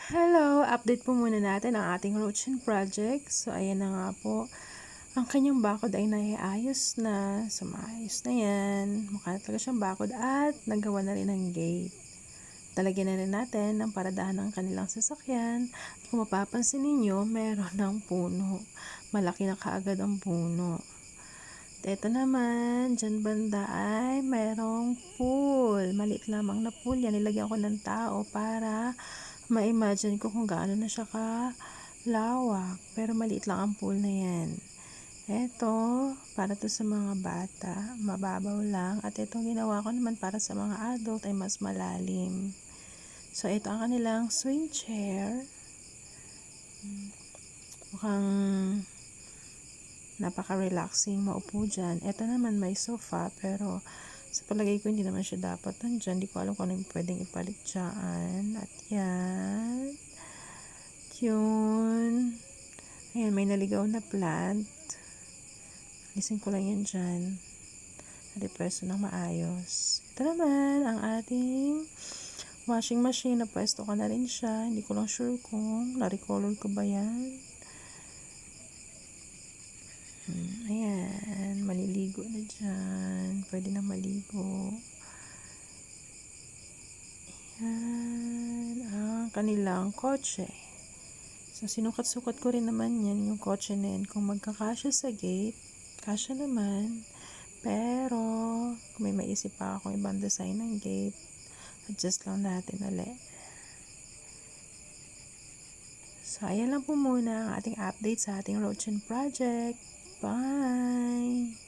Hello! Update po muna natin ang ating Rochin project. So, ayan na nga po. Ang kanyang bakod ay naiayos na. So, maayos na yan. Mukha na talaga siyang bakod at nagawa na rin ang gate. Talagyan na rin natin ang paradahan ng kanilang sasakyan. At kung mapapansin ninyo, meron ng puno. Malaki na kaagad ang puno. At ito naman, dyan banda ay mayroong pool. Maliit lamang na pool yan. Nilagyan ko ng tao para ma-imagine ko kung gaano na siya kalawak. Pero maliit lang ang pool na yan. Ito, para to sa mga bata. Mababaw lang. At itong ginawa ko naman para sa mga adult ay mas malalim. So, ito ang kanilang swing chair. Mukhang napaka-relaxing maupo dyan. Ito naman may sofa, pero sa palagay ko hindi naman siya dapat nandyan. Hindi ko alam kung ano yung pwedeng ipalit dyan. At yan. Yun. Ayan, may naligaw na plant. Alisin ko lang yan dyan. At ipreso ng maayos. Ito naman, ang ating washing machine. Napwesto ko na rin siya. Hindi ko lang sure kung na-recolor ko ba yan. Ayan, maliligo na dyan. Pwede na maligo. Ayan, ang kanilang kotse. So, sinukat-sukat ko rin naman yan, yung kotse na yan. Kung magkakasya sa gate, kasya naman. Pero, kung may maisip pa akong ibang design ng gate, adjust lang natin ulit. So, ayan lang po muna ang ating update sa ating Rochin project. Bye!